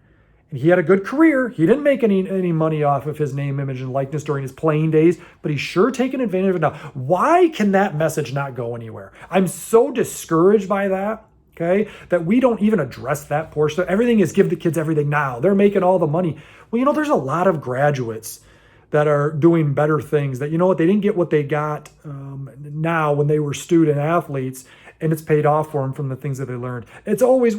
and he had a good career. He didn't make any money off of his name, image, and likeness during his playing days, but he's sure taking advantage of it now. Why can that message not go anywhere? I'm so discouraged by that. okay? That we don't even address that portion. Everything is give the kids everything now. They're making all the money. Well, there's a lot of graduates that are doing better things that, they didn't get what they got now when they were student athletes, and it's paid off for them from the things that they learned. It's always,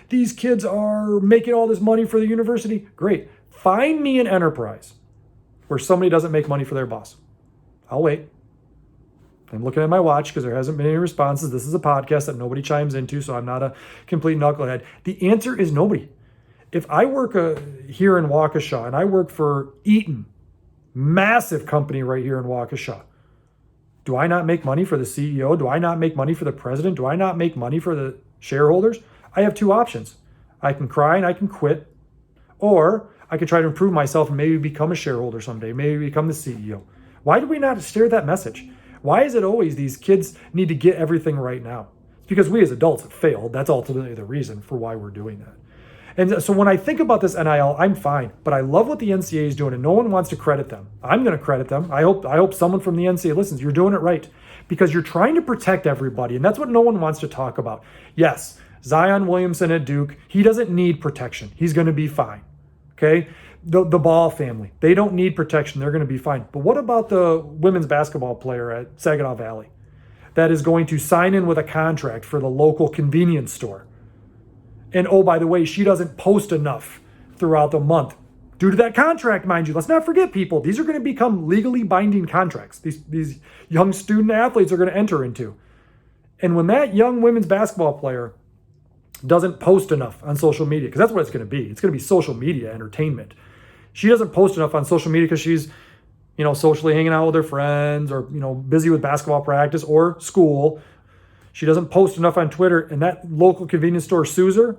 these kids are making all this money for the university. Great. Find me an enterprise where somebody doesn't make money for their boss. I'll wait. I'm looking at my watch because there hasn't been any responses. This is a podcast that nobody chimes into, so I'm not a complete knucklehead. The answer is nobody. If I work here in Waukesha and I work for Eaton, massive company right here in Waukesha, do I not make money for the CEO? Do I not make money for the president? Do I not make money for the shareholders? I have two options. I can cry and I can quit, or I could try to improve myself and maybe become a shareholder someday, maybe become the CEO. Why do we not share that message? Why is it always these kids need to get everything right now? It's because we as adults have failed. That's ultimately the reason for why we're doing that. And so when I think about this NIL, I'm fine, but I love what the NCAA is doing, and no one wants to credit them. I'm going to credit them. I hope someone from the NCAA listens. You're doing it right because you're trying to protect everybody, and that's what no one wants to talk about. Yes, Zion Williamson at Duke, he doesn't need protection. He's going to be fine. Okay? The Ball family, they don't need protection. They're going to be fine. But what about the women's basketball player at Saginaw Valley that is going to sign in with a contract for the local convenience store? And oh, by the way, she doesn't post enough throughout the month due to that contract, mind you. Let's not forget, people, these are going to become legally binding contracts. These young student athletes are going to enter into. And when that young women's basketball player doesn't post enough on social media, because that's what it's going to be. It's going to be social media entertainment. She doesn't post enough on social media because she's, socially hanging out with her friends or, busy with basketball practice or school. She doesn't post enough on Twitter, and that local convenience store sues her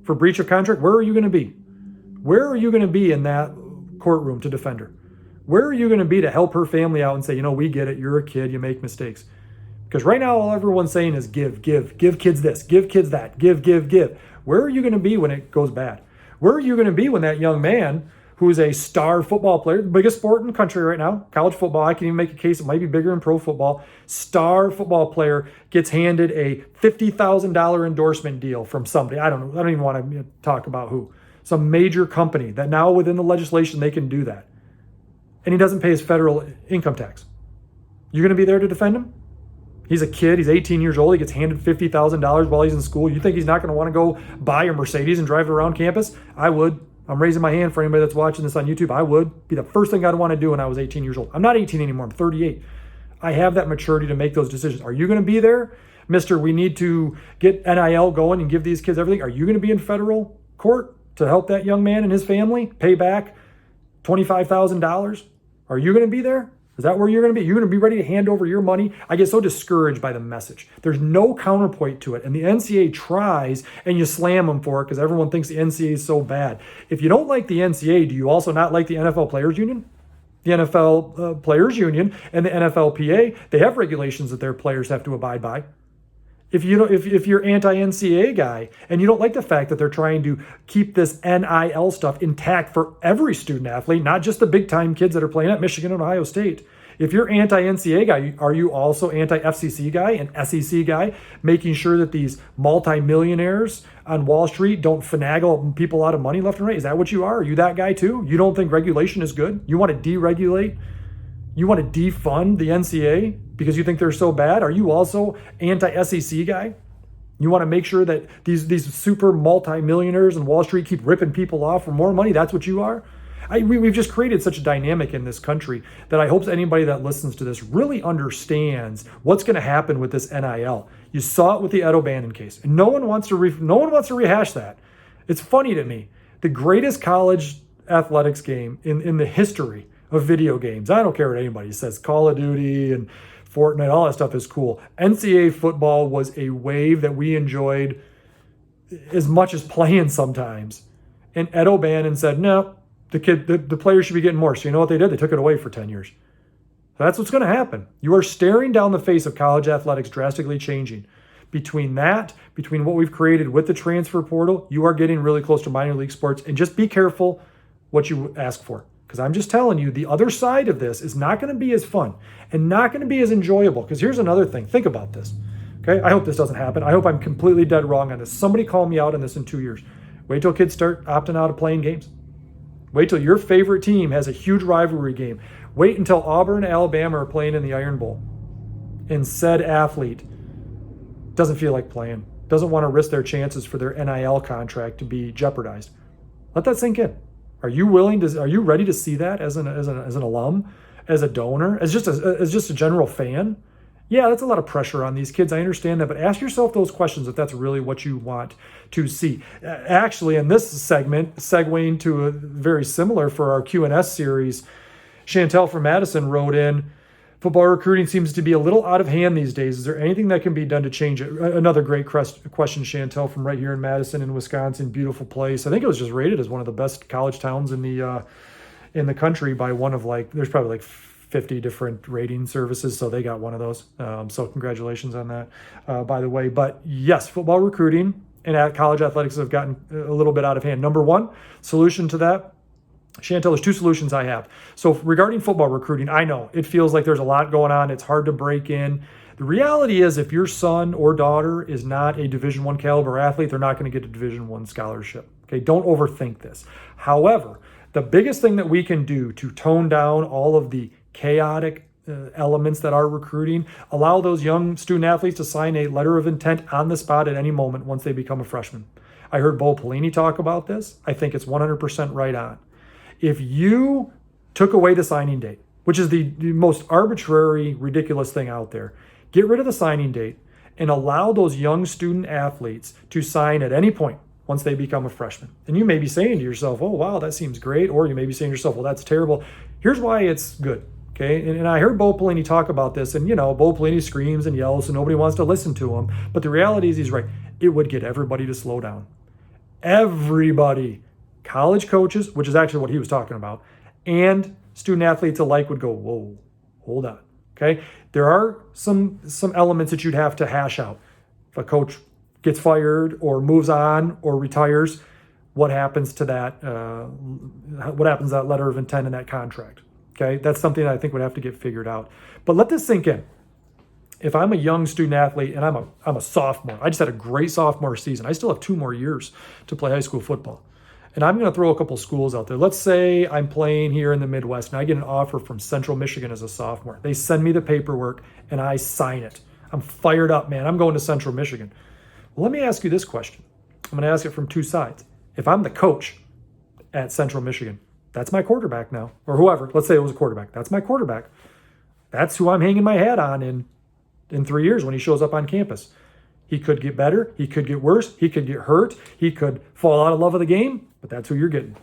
for breach of contract. Where are you going to be? Where are you going to be in that courtroom to defend her? Where are you going to be to help her family out and say, we get it. You're a kid. You make mistakes. Because right now, all everyone's saying is give kids this, give kids that, give. Where are you going to be when it goes bad? Where are you going to be when that young man who's a star football player, the biggest sport in the country right now, college football, I can even make a case it might be bigger in pro football, star football player gets handed a $50,000 endorsement deal from somebody. I don't even want to talk about who. Some major company that now within the legislation, they can do that. And he doesn't pay his federal income tax. You're going to be there to defend him? He's a kid. He's 18 years old. He gets handed $50,000 while he's in school. You think he's not going to want to go buy a Mercedes and drive it around campus? I would. I'm raising my hand for anybody that's watching this on YouTube. I would be the first thing I'd want to do when I was 18 years old. I'm not 18 anymore. I'm 38. I have that maturity to make those decisions. Are you going to be there? Mr. We need to get NIL going and give these kids everything. Are you going to be in federal court to help that young man and his family pay back $25,000? Are you going to be there? Is that where you're going to be? You're going to be ready to hand over your money? I get so discouraged by the message. There's no counterpoint to it. And the NCAA tries, and you slam them for it because everyone thinks the NCAA is so bad. If you don't like the NCAA, do you also not like the NFL Players Union? The NFL Players Union and the NFLPA, they have regulations that their players have to abide by. If you're anti-NCAA guy and you don't like the fact that they're trying to keep this NIL stuff intact for every student athlete, not just the big time kids that are playing at Michigan and Ohio State. If you're anti-NCAA guy, are you also anti-FCC guy and SEC guy, making sure that these multimillionaires on Wall Street don't finagle people out of money left and right? Is that what you are? Are you that guy too? You don't think regulation is good? You want to deregulate? You want to defund the NCAA because you think they're so bad? Are you also anti-SEC guy? You want to make sure that these super multimillionaires in Wall Street keep ripping people off for more money? That's what you are? We've just created such a dynamic in this country that I hope anybody that listens to this really understands what's going to happen with this NIL. You saw it with the Ed O'Bannon case, and no one wants to rehash that. It's funny to me. The greatest college athletics game in the history of video games. I don't care what anybody says. Call of Duty and Fortnite, all that stuff is cool. NCAA football was a wave that we enjoyed as much as playing sometimes. And Ed O'Bannon said, no, the players should be getting more. So you know what they did? They took it away for 10 years. That's what's going to happen. You are staring down the face of college athletics drastically changing. Between what we've created with the transfer portal, you are getting really close to minor league sports. And just be careful what you ask for. Because I'm just telling you, the other side of this is not going to be as fun and not going to be as enjoyable. Because here's another thing. Think about this. Okay, I hope this doesn't happen. I hope I'm completely dead wrong on this. Somebody call me out on this in 2 years. Wait till kids start opting out of playing games. Wait till your favorite team has a huge rivalry game. Wait until Auburn and Alabama are playing in the Iron Bowl. And said athlete doesn't feel like playing, doesn't want to risk their chances for their NIL contract to be jeopardized. Let that sink in. Are you ready to see that as an alum, as a donor, as just a general fan? Yeah, that's a lot of pressure on these kids. I understand that, but ask yourself those questions if that's really what you want to see. Actually, in this segment, segueing to a very similar for our Q&S series, Chantel from Madison wrote in, football recruiting seems to be a little out of hand these days. Is there anything that can be done to change it? Another great question, Chantel, from right here in Madison in Wisconsin. Beautiful place. I think it was just rated as one of the best college towns in the country by one of there's probably like 50 different rating services, so they got one of those. So congratulations on that, by the way. But yes, football recruiting and college athletics have gotten a little bit out of hand. Number one solution to that, Chantel, there's two solutions I have. So regarding football recruiting, I know it feels like there's a lot going on. It's hard to break in. The reality is if your son or daughter is not a Division I caliber athlete, they're not going to get a Division I scholarship. Okay, don't overthink this. However, the biggest thing that we can do to tone down all of the chaotic elements that are recruiting, allow those young student athletes to sign a letter of intent on the spot at any moment once they become a freshman. I heard Bo Pelini talk about this. I think it's 100% right on. If you took away the signing date, which is the most arbitrary, ridiculous thing out there, get rid of the signing date and allow those young student athletes to sign at any point once they become a freshman. And you may be saying to yourself, oh, wow, that seems great. Or you may be saying to yourself, well, that's terrible. Here's why it's good. Okay, and I heard Bo Pelini talk about this, and Bo Pelini screams and yells, and nobody wants to listen to him. But the reality is he's right. It would get everybody to slow down. Everybody. College coaches, which is actually what he was talking about, and student athletes alike would go, whoa, hold on. Okay, there are some elements that you'd have to hash out. If a coach gets fired or moves on or retires, what happens to that? What happens to that letter of intent in that contract? Okay, that's something that I think would have to get figured out. But let this sink in. If I'm a young student athlete and I'm a sophomore, I just had a great sophomore season. I still have 2 more years to play high school football. And I'm going to throw a couple schools out there. Let's say I'm playing here in the Midwest and I get an offer from Central Michigan as a sophomore. They send me the paperwork and I sign it. I'm fired up, man. I'm going to Central Michigan. Well, let me ask you this question. I'm going to ask it from 2 sides. If I'm the coach at Central Michigan, that's my quarterback now. Or whoever, let's say it was a quarterback. That's my quarterback. That's who I'm hanging my hat on in 3 years when he shows up on campus. He could get better. He could get worse. He could get hurt. He could fall out of love of the game, but that's who you're getting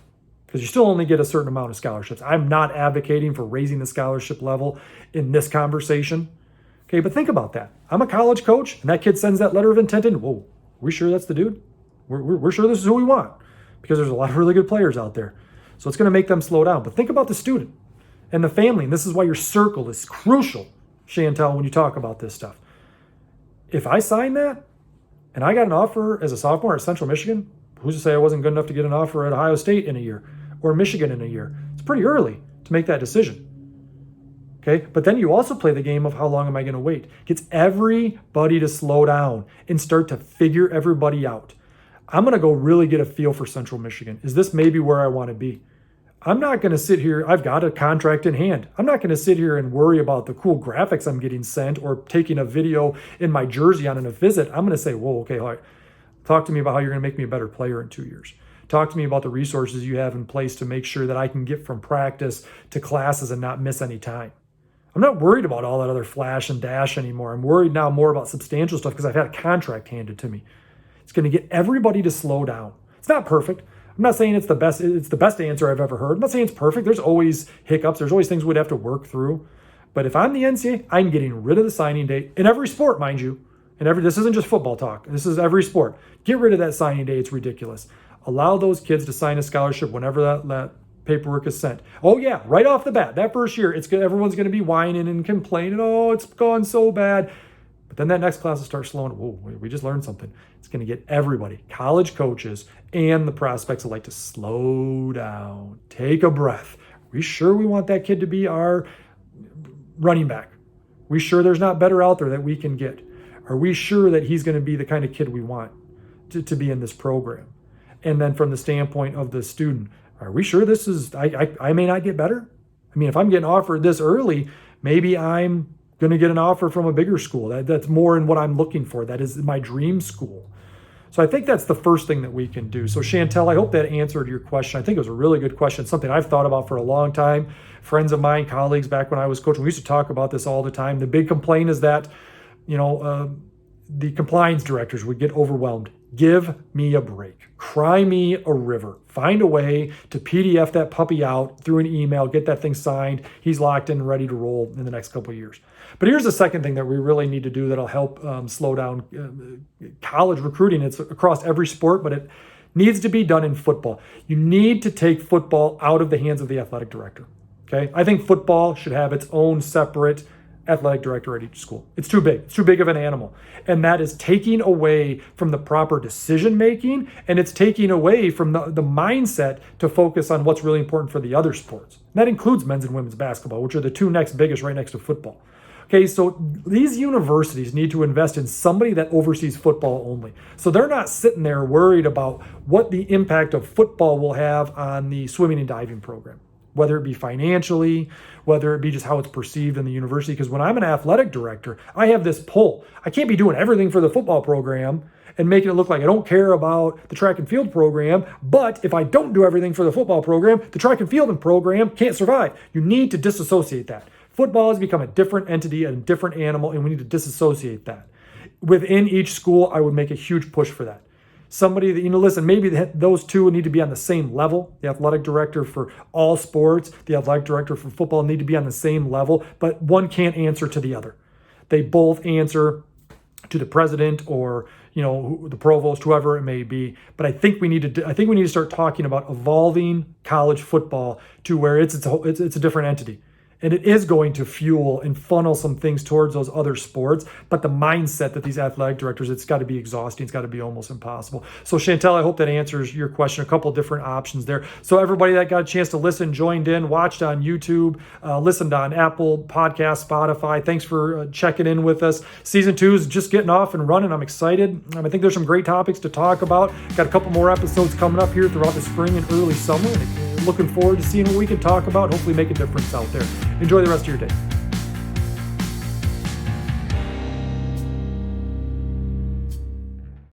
because you still only get a certain amount of scholarships. I'm not advocating for raising the scholarship level in this conversation. Okay, but think about that. I'm a college coach and that kid sends that letter of intent in. Whoa, we sure that's the dude? We're sure this is who we want because there's a lot of really good players out there. So it's going to make them slow down. But think about the student and the family. And this is why your circle is crucial, Chantel, when you talk about this stuff. If I sign that and I got an offer as a sophomore at Central Michigan, who's to say I wasn't good enough to get an offer at Ohio State in a year or Michigan in a year? It's pretty early to make that decision. Okay, but then you also play the game of how long am I going to wait? Gets everybody to slow down and start to figure everybody out. I'm going to go really get a feel for Central Michigan. Is this maybe where I want to be? I'm not going to sit here. I've got a contract in hand. I'm not going to sit here and worry about the cool graphics I'm getting sent or taking a video in my jersey on a visit. I'm going to say, whoa, okay, all right. Talk to me about how you're going to make me a better player in 2 years. Talk to me about the resources you have in place to make sure that I can get from practice to classes and not miss any time. I'm not worried about all that other flash and dash anymore. I'm worried now more about substantial stuff because I've had a contract handed to me. It's going to get everybody to slow down. It's not perfect. I'm not saying it's the best answer I've ever heard. I'm not saying it's perfect. There's always hiccups. There's always things we'd have to work through. But if I'm the NCAA, I'm getting rid of the signing date in every sport, mind you. This isn't just football talk. This is every sport. Get rid of that signing date. It's ridiculous. Allow those kids to sign a scholarship whenever that paperwork is sent. Oh yeah, right off the bat, that first year, everyone's going to be whining and complaining. Oh, it's gone so bad. But then that next class will start slowing. Whoa, we just learned something. It's going to get everybody, college coaches and the prospects alike, to slow down, take a breath. We sure we want that kid to be our running back? We sure there's not better out there that we can get? Are we sure that he's going to be the kind of kid we want to be in this program? And then from the standpoint of the student, are we sure this is, I may not get better? I mean, if I'm getting offered this early, maybe I'm going to get an offer from a bigger school. That's more in what I'm looking for. That is my dream school. So I think that's the first thing that we can do. So Chantel, I hope that answered your question. I think it was a really good question, something I've thought about for a long time. Friends of mine, colleagues back when I was coaching, we used to talk about this all the time. The big complaint is that, the compliance directors would get overwhelmed. Give me a break. Cry me a river. Find a way to PDF that puppy out through an email, get that thing signed. He's locked in and ready to roll in the next couple of years. But here's the second thing that we really need to do that'll help slow down college recruiting. It's across every sport, but it needs to be done in football. You need to take football out of the hands of the athletic director. Okay? I think football should have its own separate athletic director at each school. It's too big. It's too big of an animal. And that is taking away from the proper decision making, and it's taking away from the mindset to focus on what's really important for the other sports. And that includes men's and women's basketball, which are the two next biggest right next to football. Okay, so these universities need to invest in somebody that oversees football only. So they're not sitting there worried about what the impact of football will have on the swimming and diving program, whether it be financially, whether it be just how it's perceived in the university. Because when I'm an athletic director, I have this pull. I can't be doing everything for the football program and making it look like I don't care about the track and field program. But if I don't do everything for the football program, the track and field program can't survive. You need to disassociate that. Football has become a different entity, a different animal, and we need to disassociate that. Within each school, I would make a huge push for that. Somebody that, listen, maybe those two need to be on the same level. The athletic director for all sports, the athletic director for football need to be on the same level, but one can't answer to the other. They both answer to the president or, the provost, whoever it may be. But I think we need to start talking about evolving college football to where it's a different entity. And it is going to fuel and funnel some things towards those other sports. But the mindset that these athletic directors, it's got to be exhausting. It's got to be almost impossible. So Chantel, I hope that answers your question. A couple of different options there. So everybody that got a chance to listen, joined in, watched on YouTube, listened on Apple Podcasts, Spotify. Thanks for checking in with us. Season 2 is just getting off and running. I'm excited. I think there's some great topics to talk about. Got a couple more episodes coming up here throughout the spring and early summer. Looking forward to seeing what we can talk about. Hopefully make a difference out there. Enjoy the rest of your day.